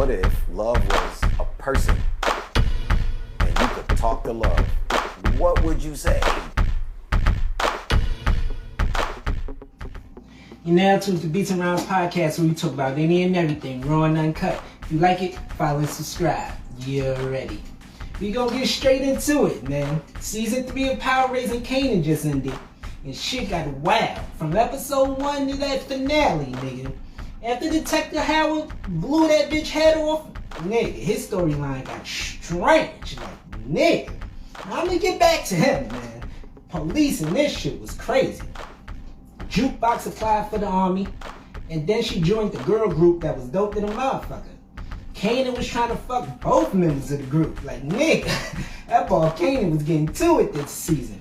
What if love was a person and you could talk to love? What would you say? You now to the Beats and Rounds podcast where we talk about any and everything, raw and uncut. If you like it, follow and subscribe. You're ready. We gonna get straight into it, man. Season 3 of Power Raising Kanan just ended. And shit got wild. From episode 1 to that finale, nigga. After Detective Howard blew that bitch head off, nigga, his storyline got strange. Like, nigga. I'm gonna get back to him, man. Police and this shit was crazy. Jukebox applied for the army, and then she joined the girl group that was dope to the motherfucker. Kanan was trying to fuck both members of the group. Like, nigga, that boy Kanan was getting to it this season.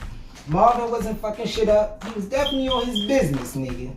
Marvin wasn't fucking shit up. He was definitely on his business, nigga.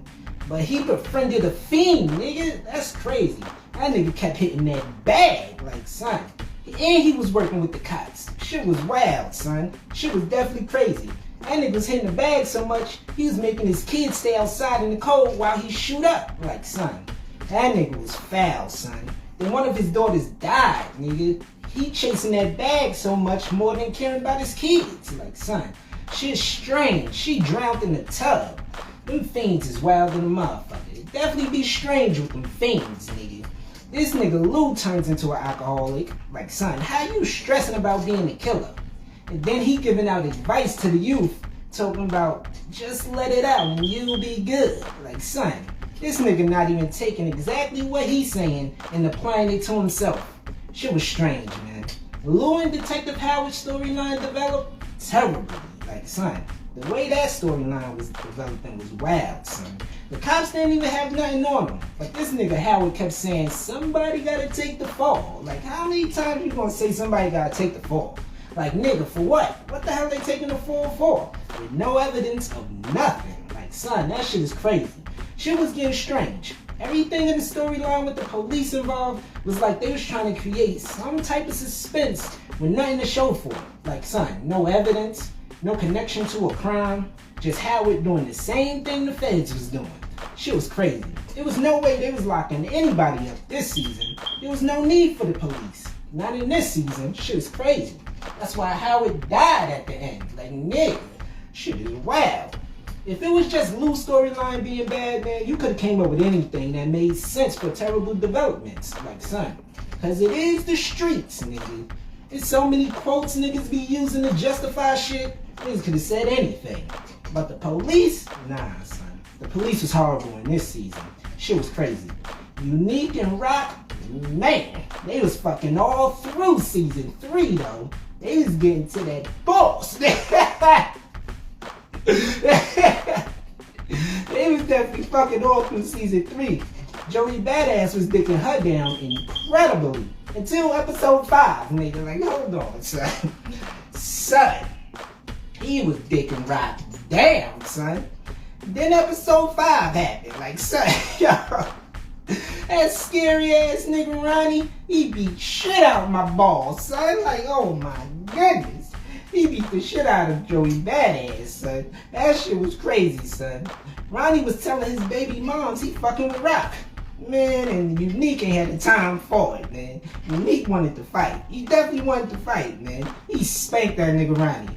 But he befriended a fiend, nigga. That's crazy. That nigga kept hitting that bag, like, son. And he was working with the cops. Shit was wild, son. Shit was definitely crazy. That nigga was hitting the bag so much, he was making his kids stay outside in the cold while he shoot up. Like, son, that nigga was foul, son. Then one of his daughters died, nigga. He chasing that bag so much more than caring about his kids. Like, son, shit's strange. She drowned in the tub. Them fiends is wild than a motherfucker. It definitely be strange with them fiends, nigga. This nigga Lou turns into an alcoholic. Like, son, how you stressing about being a killer? And then he giving out advice to the youth, talking about, just let it out and you'll be good. Like, son, this nigga not even taking exactly what he's saying and applying it to himself. Shit was strange, man. Lou and Detective Howard's storyline developed terribly. Like, son, the way that storyline was developing was wild, son. The cops didn't even have nothing on them. But this nigga Howard kept saying, somebody gotta take the fall. Like, how many times you gonna say somebody gotta take the fall? Like, nigga, for what? What the hell they taking the fall for? With no evidence of nothing. Like, son, that shit is crazy. Shit was getting strange. Everything in the storyline with the police involved was like they was trying to create some type of suspense with nothing to show for it. Like, son, no evidence, no connection to a crime, just Howard doing the same thing the feds was doing. Shit was crazy. There was no way they was locking anybody up this season. There was no need for the police. Not in this season. Shit was crazy. That's why Howard died at the end. Like, nigga, shit is wild. If it was just Lou's storyline being bad, man, you could have came up with anything that made sense for terrible developments. Like, son, because it is the streets, nigga. There's so many quotes niggas be using to justify shit. Niggas could have said anything. But the police, nah, son. The police was horrible in this season. Shit was crazy. Unique and Rock, man, they was fucking all through season 3, though. They was getting to that boss. They was definitely fucking all through season 3. Joey Badass was dicking her down incredibly. Until episode 5, nigga. Like, hold on, son. Son, he was dicking Rock down, son. Then episode 5 happened. Like, son, yo. That scary ass nigga Ronnie, he beat shit out of my balls, son. Like, oh my goodness. He beat the shit out of Joey Badass, son. That shit was crazy, son. Ronnie was telling his baby moms he fucking with Rock. Man, and Unique ain't had the time for it, man. Unique wanted to fight. He definitely wanted to fight, man. He spanked that nigga Ronnie.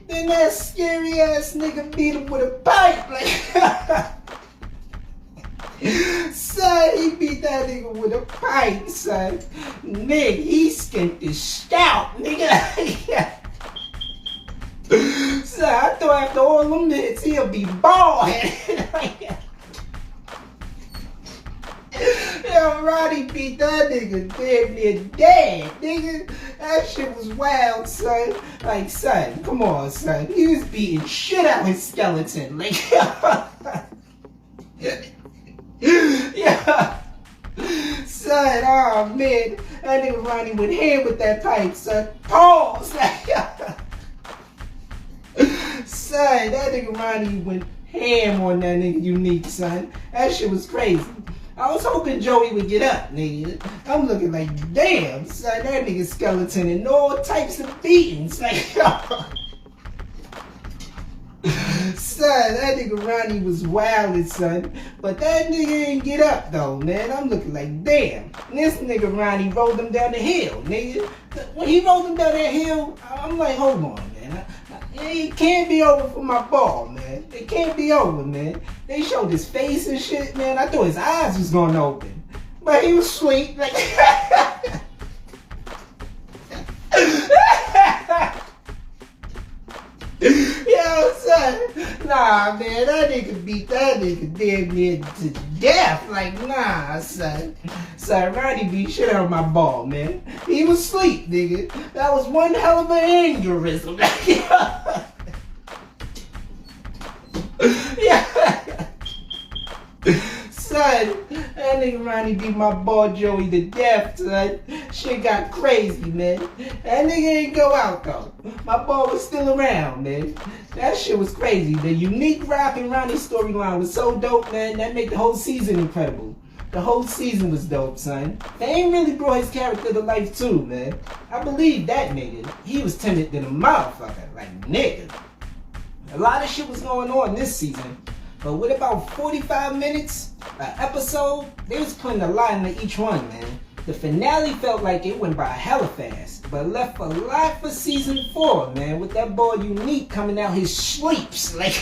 Then that scary ass nigga beat him with a pipe, like... Son, he beat that nigga with a pipe, son. Nigga, he skinned his scalp, nigga. Son, I thought after all them hits, he'll be bald. Yo, Roddy beat that nigga damn near dead, nigga. That shit was wild, son. Like, son, come on, son. He was beating shit out his skeleton. Like, yeah. Son, oh man. That nigga Ronnie went ham with that pipe, son. Pause. Son, that nigga Ronnie went ham on that nigga Unique, son. That shit was crazy. I was hoping Joey would get up, nigga. I'm looking like, damn, son, that nigga skeleton and all types of beatings. Like, Son, that nigga Ronnie was wildin', son. But that nigga didn't get up, though, man. I'm looking like, damn. This nigga Ronnie rolled him down the hill, nigga. When he rolled him down that hill, I'm like, hold on, man. It can't be over for my ball, man. It can't be over, man. They showed his face and shit, man. I thought his eyes was gonna open. But he was asleep, like... Yo, son. Nah, man, that nigga beat that nigga damn near to death. Like, nah, son. Son, Ronnie beat shit out of my ball, man. He was asleep, nigga. That was one hell of an aneurysm. Yeah. Son, that nigga Ronnie beat my ball Joey to death, son. Shit got crazy, man. That nigga ain't go out, though. My ball was still around, man. That shit was crazy. The unique Rock and Ronnie storyline was so dope, man. That made the whole season incredible. The whole season was dope, son. They ain't really brought his character to life, too, man. I believe that nigga. He was timid than a motherfucker. Like, nigga. A lot of shit was going on this season. But with about 45 minutes, an episode, they was putting a lot into each one, man. The finale felt like it went by hella fast, but left a lot for season 4, man, with that boy Unique coming out his sleeps. Like,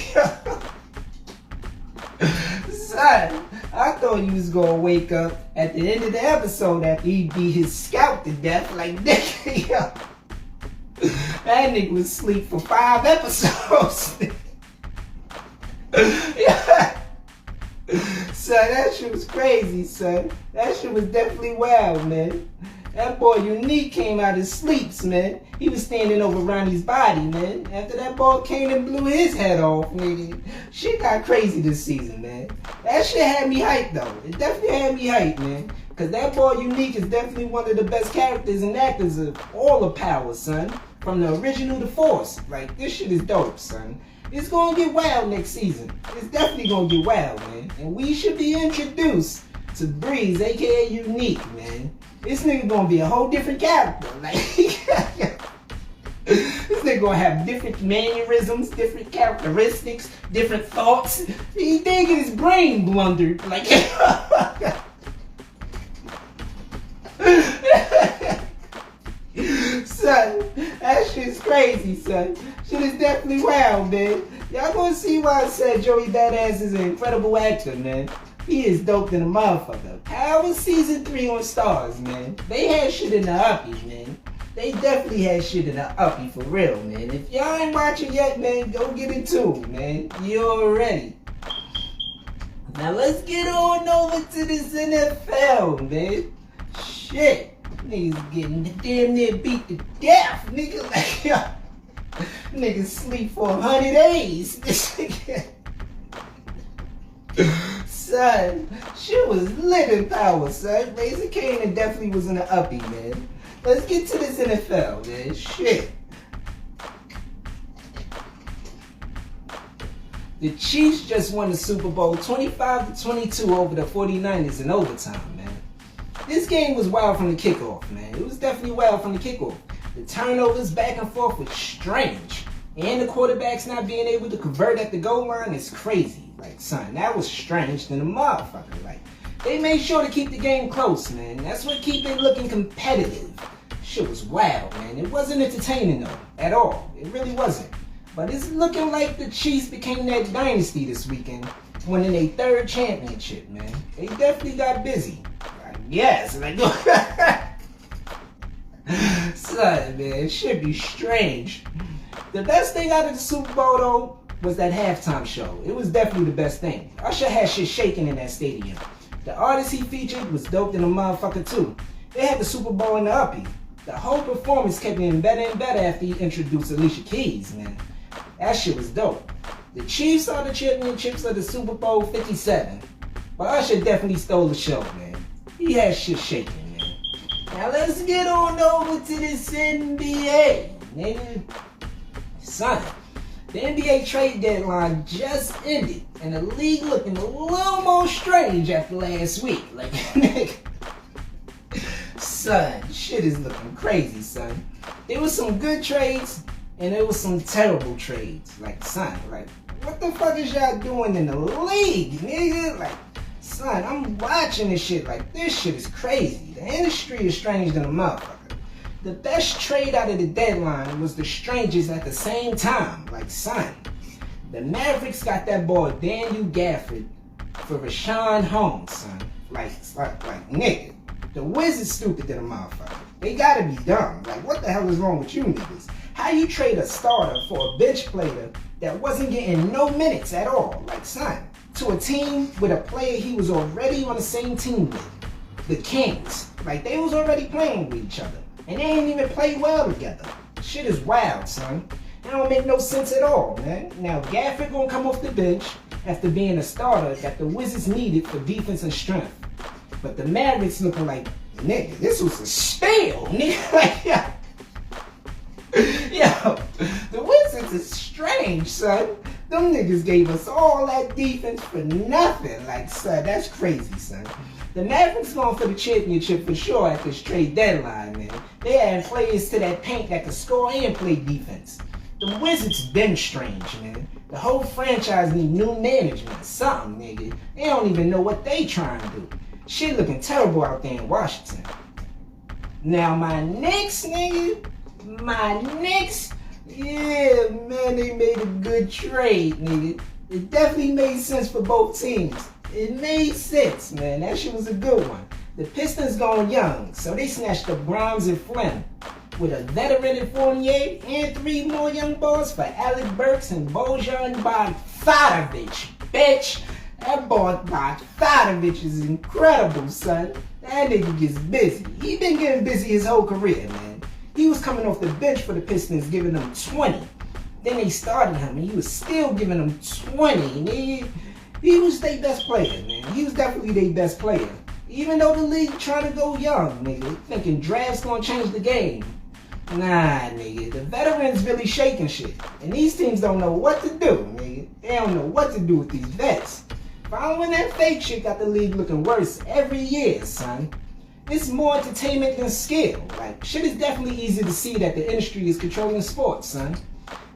son, I thought he was gonna wake up at the end of the episode after he beat his scout to death. Like, nigga, yo. That nigga was asleep for 5 episodes. Yeah. Son, that shit was crazy, son. That shit was definitely wild, man. That boy Unique came out of sleeps, man. He was standing over Ronnie's body, man. After that ball came and blew his head off, nigga. Shit got crazy this season, man. That shit had me hyped, though. It definitely had me hyped, man. Cause that boy Unique is definitely one of the best characters and actors of all the Power, son. From the original to Force. Like, this shit is dope, son. It's gonna get wild next season. It's definitely gonna get wild, man. And we should be introduced to Breeze, aka Unique, man. This nigga gonna be a whole different character. Like, this nigga gonna have different mannerisms, different characteristics, different thoughts. He thinking his brain blundered. Like, son, that shit's crazy, son. Shit is definitely wild, man. Y'all gonna see why I said Joey Badass is an incredible actor, man. He is dope than a motherfucker. Power Season 3 on Stars, man. They had shit in the uppie, man. They definitely had shit in the uppie for real, man. If y'all ain't watching yet, man, go get into it, man. You already. Now let's get on over to this NFL, man. Shit. Niggas getting damn near beat to death, nigga. Like, yo, niggas sleep for 100 days. This nigga. Son, shit was lit in Power, son. Razor Kane definitely was in the uppie, man. Let's get to this NFL, man. Shit. The Chiefs just won the Super Bowl 25-22 over the 49ers in overtime, man. This game was wild from the kickoff, man. It was definitely wild from the kickoff. The turnovers back and forth was strange. And the quarterbacks not being able to convert at the goal line is crazy. Like, son, that was strange than a motherfucker. Like, they made sure to keep the game close, man. That's what keep it looking competitive. Shit was wild, man. It wasn't entertaining, though, at all. It really wasn't. But it's looking like the Chiefs became that dynasty this weekend, winning their 3rd championship, man. They definitely got busy. Yes, like, son, man, it should be strange. The best thing out of the Super Bowl, though, was that halftime show. It was definitely the best thing. Usher had shit shaking in that stadium. The artist he featured was dope than a motherfucker, too. They had the Super Bowl in the uppie. The whole performance kept getting better and better after he introduced Alicia Keys, man. That shit was dope. The Chiefs are the championships of the Super Bowl 57. But Usher definitely stole the show, man. He had shit shaking, man. Now let's get on over to this NBA, nigga. Son, the NBA trade deadline just ended, and the league looking a little more strange after last week. Like, nigga. Son, shit is looking crazy, son. There was some good trades, and there was some terrible trades. Like, son, like, what the fuck is y'all doing in the league, nigga? Like, son, I'm watching this shit. Like, this shit is crazy. The industry is strange than a motherfucker. The best trade out of the deadline was the strangest at the same time. Like, son, the Mavericks got that boy Daniel Gafford for Rashawn Holmes, son. Like, nigga, the Wizards stupid than a motherfucker. They gotta be dumb. Like, what the hell is wrong with you niggas? How you trade a starter for a bench player that wasn't getting no minutes at all? Like, son, to a team with a player he was already on the same team with, the Kings. Like, they was already playing with each other, and they ain't even play well together. Shit is wild, son. That don't make no sense at all, man. Now, Gafford gonna come off the bench after being a starter that the Wizards needed for defense and strength. But the Mavericks looking like, nigga, this was a steal, nigga. Like, yo, the Wizards is strange, son. Them niggas gave us all that defense for nothing. Like, son, that's crazy, son. The Mavericks going for the championship for sure at this trade deadline, man. They adding players to that paint that can score and play defense. The Wizards been strange, man. The whole franchise need new management, something, nigga. They don't even know what they trying to do. Shit looking terrible out there in Washington. Now my Knicks, nigga, yeah, man, they made a good trade, nigga. It definitely made sense for both teams. It made sense, man. That shit was a good one. The Pistons going young, so they snatched up Grimes and Flynn with a veteran in Fournier and 3 more young boys for Alec Burks and Bojan Bogdanovic, bitch. That boy Bogdanovic is incredible, son. That nigga gets busy. He been getting busy his whole career, man. He was coming off the bench for the Pistons, giving them 20. Then they started him, and he was still giving them 20, nigga. He was their best player, man. He was definitely their best player. Even though the league trying to go young, nigga, thinking draft's gonna change the game. Nah, nigga, the veterans really shaking shit. And these teams don't know what to do, nigga. They don't know what to do with these vets. Following that fake shit got the league looking worse every year, son. It's more entertainment than skill. Like, shit is definitely easy to see that the industry is controlling sports, son.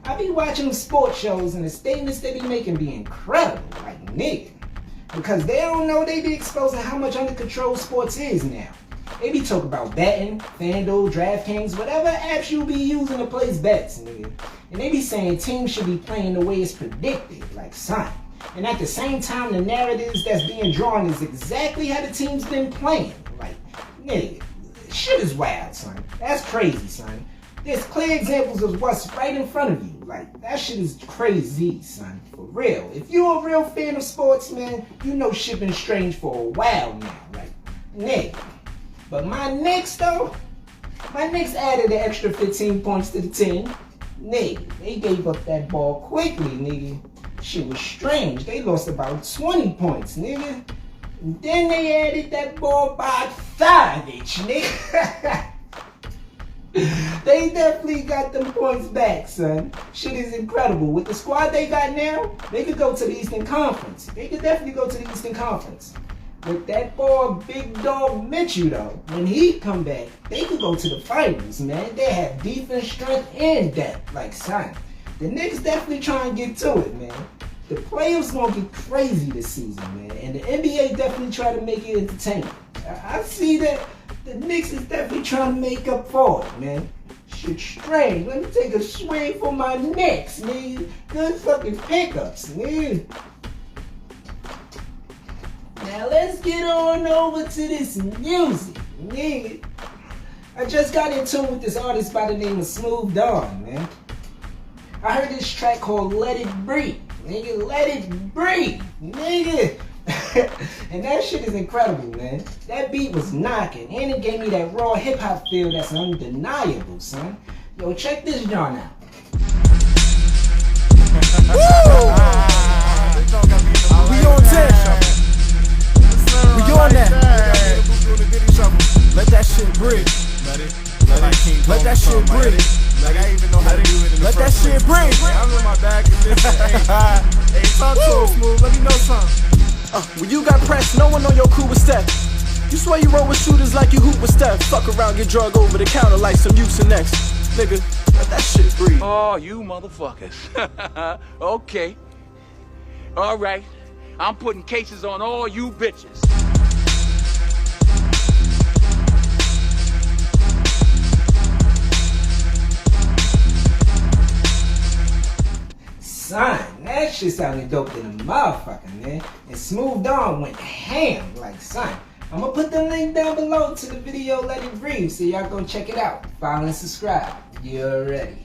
I be watching them sports shows and the statements they be making be incredible, like, nigga. Because they don't know they be exposing how much under control sports is now. They be talking about betting, FanDuel, DraftKings, whatever apps you be using to place bets, nigga. And they be saying teams should be playing the way it's predicted, like, son. And at the same time, the narratives that's being drawn is exactly how the team's been playing. Like, nigga, shit is wild, son. That's crazy, son. There's clear examples of what's right in front of you. Like, that shit is crazy, son. For real. If you're a real fan of sports, man, you know shit been strange for a while now. Like, nigga. But my Knicks, though, my Knicks added an extra 15 points to the team. Nigga, they gave up that ball quickly, nigga. Shit was strange. They lost about 20 points, nigga. And then they added that ball by Bogdanovic, nigga. They definitely got them points back, son. Shit is incredible. With the squad they got now, they could go to the Eastern Conference. They could definitely go to the Eastern Conference. With that boy, Big Dog Mitchell, though, when he come back, they could go to the finals, man. They have defense, strength, and depth. Like, son, the Knicks definitely trying to get to it, man. The playoffs gonna get crazy this season, man. And the NBA definitely try to make it entertaining. I see that the Knicks is definitely trying to make up for it, man. Shit strange. Let me take a swing for my Knicks, man. Good fucking pickups, man. Now let's get on over to this music, nigga. I just got in tune with this artist by the name of SmooveDonn, man. I heard this track called Let It Breathe, nigga. Let it breathe, nigga. And that shit is incredible, man. That beat was knocking, and it gave me that raw hip hop feel that's undeniable, son. Yo, check this joint out. We on 10. We on that. Let that shit breathe. Let that shit breathe. Like I even know how to do it in the Let that shit breathe. I'm in my bag and this. Hey, talk to him, Smooth. Let me know something. When you got pressed, no one on your crew was Steph. You swear you roll with shooters like you hoop with Steph. Fuck around, get drug over the counter like some Mucinex. Nigga, let that shit breathe. Oh, you motherfuckers. Okay. All right, I'm putting cases on all you bitches. Son, that shit sounded dope than a motherfucker, man. And SmooveDonn went ham, like, son. I'm gonna put the link down below to the video Let It Breathe, so y'all go check it out. Follow and subscribe. You're ready.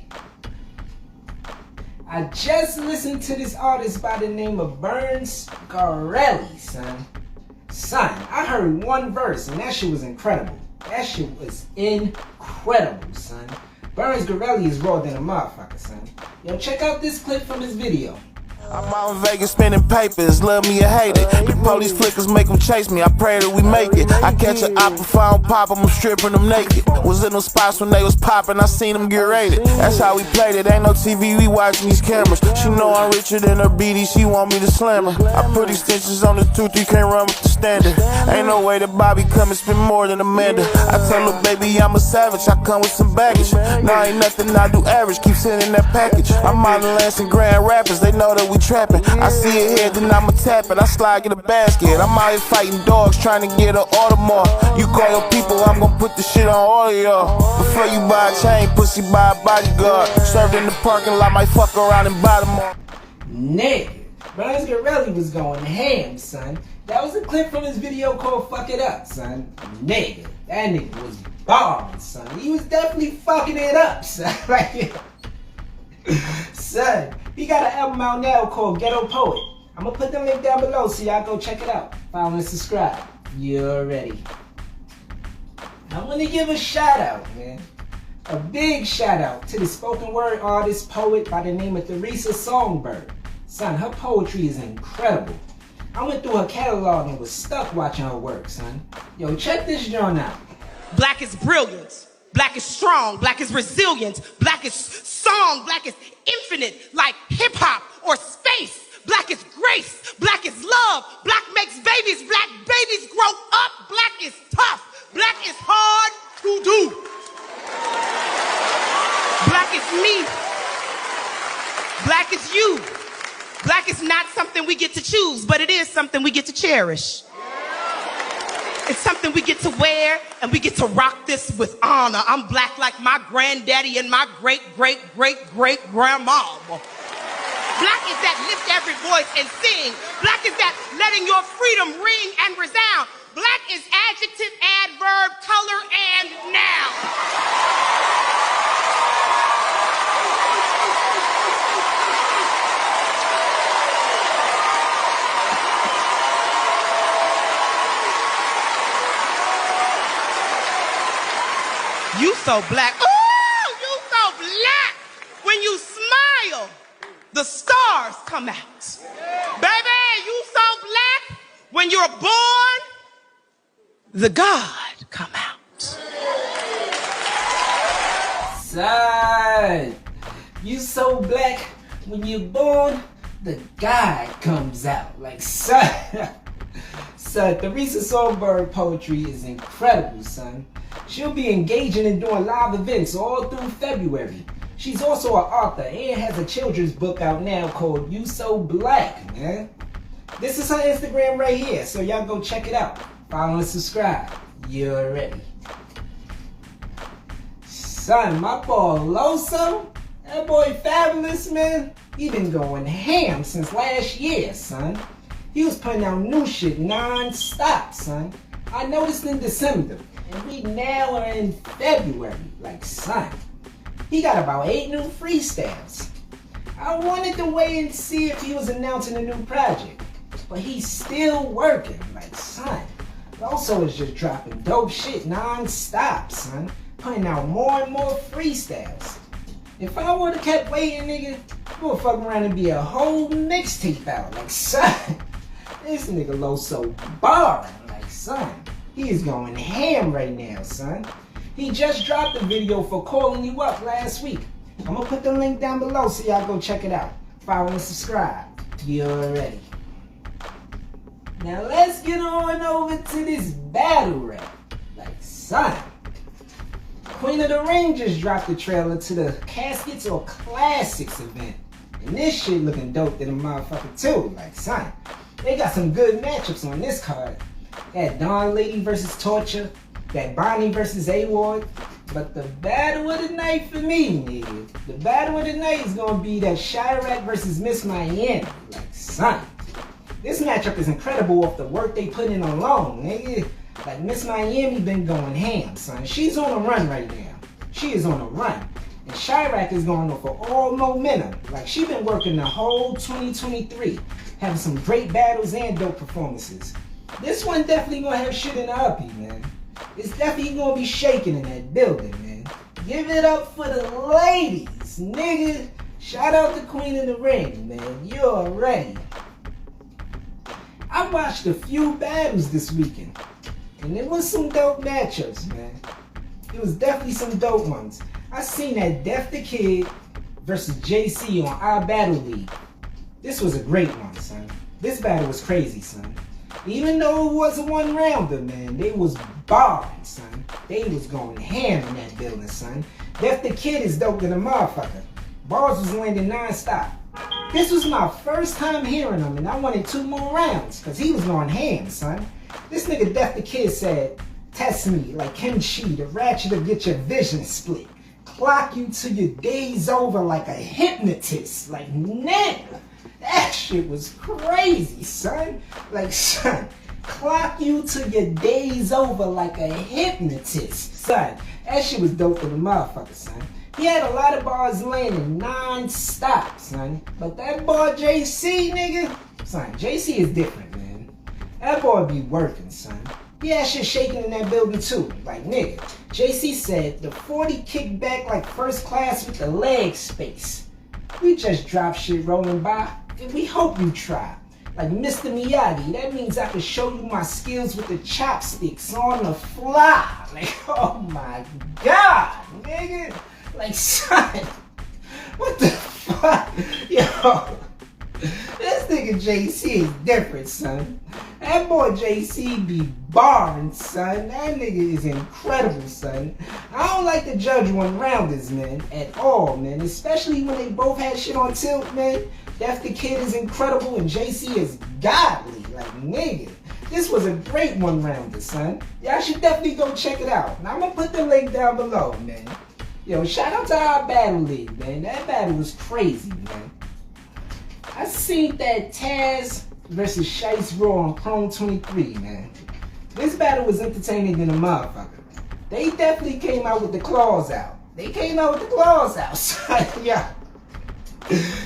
I just listened to this artist by the name of Burnz Garelli, son. Son, I heard one verse and that shit was incredible. That shit was incredible, son. Burnz Garelli is raw than a motherfucker, son. Yo, check out this clip from his video. I'm out in Vegas spending papers, love me or hate it. The police flickers make them chase me, I pray that we make it. I catch an opera, if I don't pop, I'm stripping them naked. Was in them spots when they was popping, I seen them get raided. That's how we played it, ain't no TV, we watching these cameras. She know I'm richer than her BD, she want me to slam her. I put extensions on the tooth, you can't run with the standard. Ain't no way that Bobby come and spend more than Amanda. I tell her, baby, I'm a savage, I come with some baggage. Nah, ain't nothing I do average, keep sending that package. I'm out in Lansing Grand Rapids, they know that we trapping. I see it here, then I'ma tap it. I slide in a basket. I'm out here fighting dogs, trying to get an Audemars. You call your people, I'm gonna put the shit on all of y'all. Before you buy a chain, pussy buy a bodyguard. Served in the parking lot, might fuck around and buy them all. Nigga, Burnz Garelli was going ham, son. That was a clip from his video called Fuck It Up, son. Nigga, that nigga was balling, son. He was definitely fucking it up, son. Like, son, he got an album out now called Ghetto Poet. I'm gonna put the link down below so y'all go check it out. Follow and subscribe. You're ready. I want to give a shout out, man. A big shout out to the spoken word artist poet by the name of Theresa Songbird. Son, her poetry is incredible. I went through her catalog and was stuck watching her work, son. Yo, check this joint out. Black is brilliance. Black is strong. Black is resilient. Black is song. Black is infinite, like hip hop or space. Black is grace. Black is love. Black makes babies. Black babies grow up. Black is tough. Black is hard to do. Black is me. Black is you. Black is not something we get to choose, but it is something we get to cherish. It's something we get to wear, and we get to rock this with honor. I'm black like my granddaddy and my great-great-great-great-grandma. Black is that lift every voice and sing. Black is that letting your freedom ring and resound. Black is adjective, adverb, color, and noun. You so black. Ooh, you so black. When you smile, the stars come out. Baby, you so black. When you're born, the God come out. Son, you so black. When you're born, the God comes out. Like, son. Son, Theresa Songbird poetry is incredible, son. She'll be engaging and doing live events all through February. She's also an author and has a children's book out now called You So Black, man. This is her Instagram right here, so y'all go check it out. Follow and subscribe. You're ready. Son, my boy Loso, that boy Fabolous, man, he been going ham since last year, son. He was putting out new shit non-stop, son. I noticed in December, and we now are in February. Like, son, he got about 8 new freestyles. I wanted to wait and see if he was announcing a new project, but he's still working. Like, son, also is just dropping dope shit non-stop, son. Putting out more and more freestyles. If I would have kept waiting, nigga, it would fuck around and be a whole mixtape out. Like, son, this nigga Loso barring. Like, son, he is going ham right now, son. He just dropped a video for Calling You Up last week. I'm gonna put the link down below so y'all go check it out. Follow and subscribe. You're ready. Now let's get on over to this battle rap. Like, son, Queen of the Ring just dropped the trailer to the Caskets or Classics event. And this shit looking dope than a motherfucker too. Like, son, they got some good matchups on this card. That Dawn Lady versus Torture, that Bonnie versus A-Ward. But the battle of the night for me, nigga, the battle of the night is gonna be that Chirac versus Miss Miami. Like, son, this matchup is incredible off the work they put in alone, nigga. Like, Miss Miami been going ham, son. She's on a run right now. She is on a run. And Chirac is going off for all momentum. Like, she been working the whole 2023, having some great battles and dope performances. This one definitely gonna have shit in the uppie, man. It's definitely gonna be shaking in that building, man. Give it up for the ladies, nigga. Shout out to Queen of the Ring, man. You already. I watched a few battles this weekend, and it was some dope matchups, man. It was definitely some dope ones. I seen that Deth The Kid versus JC on IBattle League. This was a great one, son. This battle was crazy, son. Even though it was a one-rounder, man, they was barring, son. They was going ham in that building, son. Deth The Kid is dope than a motherfucker. Bars was landing non-stop. This was my first time hearing him, and I wanted 2 more rounds, because he was going ham, son. This nigga Deth The Kid said, test me like kimchi, the ratchet to get your vision split. Clock you till your day's over like a hypnotist. Like, nigga, that shit was crazy, son. Like, son, clock you till your day's over like a hypnotist. Son, that shit was dope for the motherfucker, son. He had a lot of bars landing non-stop, son. But that boy JC, nigga, son, JC is different, man. That boy be working, son. Yeah, shit shaking in that building too. Like, nigga, JC said the 40 kicked back like first class with the leg space. We just drop shit rolling by, and we hope you try. Like Mr. Miyagi, that means I can show you my skills with the chopsticks on the fly. Like, oh my god, nigga. Like, son, what the fuck? Yo, this nigga JC is different, son. That boy JC be barring, son. That nigga is incredible, son. I don't like to judge one-rounders, man, at all, man. Especially when they both had shit on tilt, man. Deth The Kid is incredible and JC is godly. Like, nigga, this was a great one-rounder, son. Y'all should definitely go check it out. And I'm gonna put the link down below, man. Yo, shout out to our battle league, man. That battle was crazy, man. I seen that Taz versus Shice Raw on Chrome 23, man. This battle was entertaining than a motherfucker. They definitely came out with the claws out. They came out with the claws out, son. Yeah.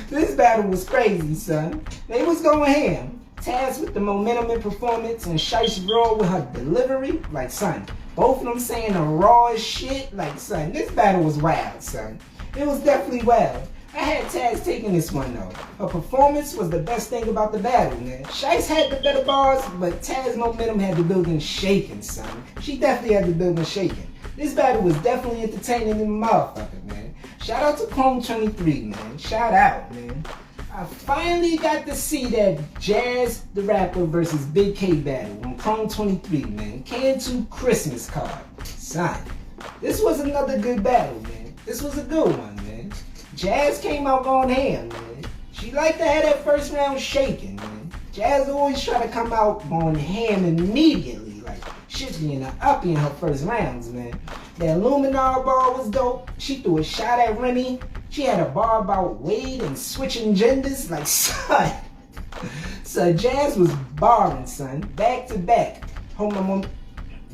This battle was crazy, son. They was going ham. Taz with the momentum and performance and Shice Raw with her delivery. Like, son, both of them saying the rawest shit. Like, son, this battle was wild, son. It was definitely wild. I had Taz taking this one though. Her performance was the best thing about the battle, man. Shice had the better bars, but Taz momentum had the building shaking, son. She definitely had the building shaking. This battle was definitely entertaining than a motherfucker, man. Shout out to Chrome 23, man. Shout out, man. I finally got to see that Jazz the Rapper versus Big K battle on Chrome 23, man. Can2 Christmas card. Son, this was another good battle, man. This was a good one, man. Jazz came out going ham, man. She liked to have that first round shaking, man. Jazz always try to come out going ham immediately, like shit being an uppie in her first rounds, man. That Luminar bar was dope. She threw a shot at Remy. She had a bar about Wade and switching genders, like, son. So Jazz was barring, son, back to back.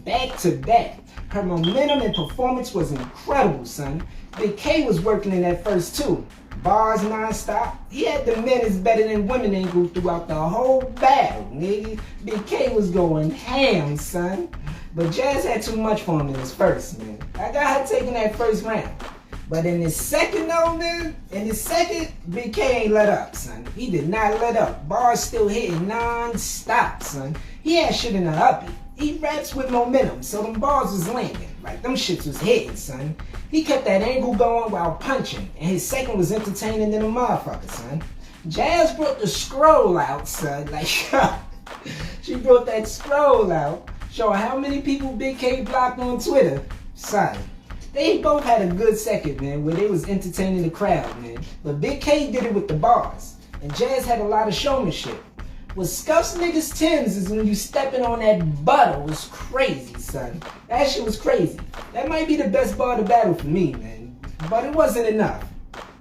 Back to back. Her momentum and performance was incredible, son. Big K was working in that first too. Bars non-stop. He had the men is better than women angle throughout the whole battle, nigga. Big K was going ham, son. But Jazz had too much for him in his first, man. I got her taking that first round. But in his second though, man, Big K ain't let up, son. He did not let up. Bars still hitting non-stop, son. He had shit in the uppie. He raps with momentum, so them bars was landing. Like, them shits was hitting, son. He kept that angle going while punching, and his second was entertaining than a motherfucker, son. Jazz brought the scroll out, son. Like, she brought that scroll out, showing how many people Big K blocked on Twitter. Son, They both had a good second, man, where they was entertaining the crowd, man. But Big K did it with the bars, and Jazz had a lot of showmanship. What scuffs niggas' Timbs is when you stepping on that butter was crazy, son. That shit was crazy. That might be the best bar of the battle for me, man. But it wasn't enough.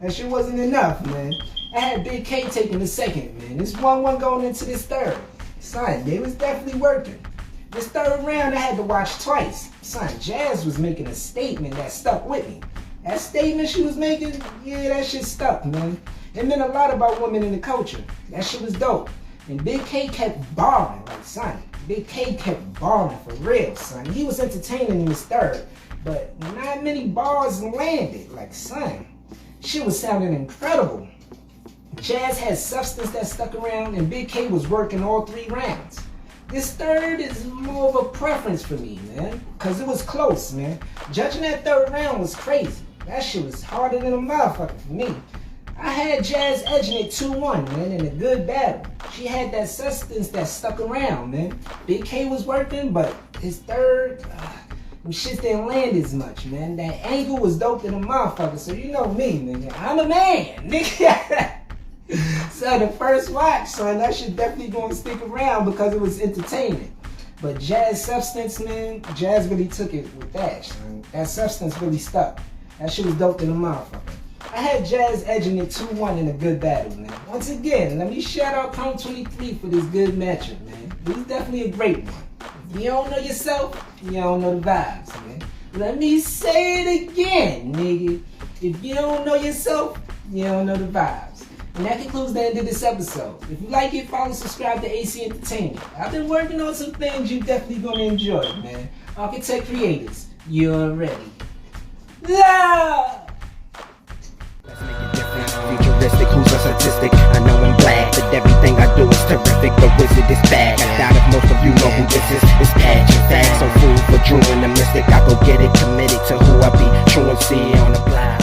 That shit wasn't enough, man. I had Big K taking the second, man. It's 1-1 going into this third. Son, they was definitely working. This third round, I had to watch twice. Son, Jazz was making a statement that stuck with me. That statement she was making, yeah, that shit stuck, man. It meant a lot about women in the culture. That shit was dope. And Big K kept balling, like, son. Big K kept balling for real, son. He was entertaining in his third, but not many bars landed, like, son. Shit was sounding incredible. Jazz had substance that stuck around, and Big K was working all 3 rounds. This third is more of a preference for me, man, because it was close, man. Judging that third round was crazy. That shit was harder than a motherfucker for me. I had Jazz edging it 2-1, man, in a good battle. She had that substance that stuck around, man. Big K was working, but his third, them shits didn't land as much, man. That angle was dope than a motherfucker, so you know me, nigga. I'm a man, nigga. So the first watch, son, that shit definitely gonna stick around because it was entertaining. But Jazz substance, man, Jazz really took it with that, son. That substance really stuck. That shit was dope than a motherfucker. I had Jazz edging it 2-1 in a good battle, man. Once again, let me shout out Count 23 for this good matchup, man. He's definitely a great one. If you don't know yourself, you don't know the vibes, man. Let me say it again, nigga. If you don't know yourself, you don't know the vibes. And that concludes the end of this episode. If you like it, follow, subscribe to AC Entertainment. I've been working on some things you're definitely gonna enjoy, man. Architect Creators, you're ready. Love! Let's make it different, futuristic, who's a statistic? I know I'm black, but everything I do is terrific. The wizard is back. I doubt if most of you know who this is. It's Patch and Fact, so food for Drew and the mystic. I go get it, committed to who I be. Truancy on the fly.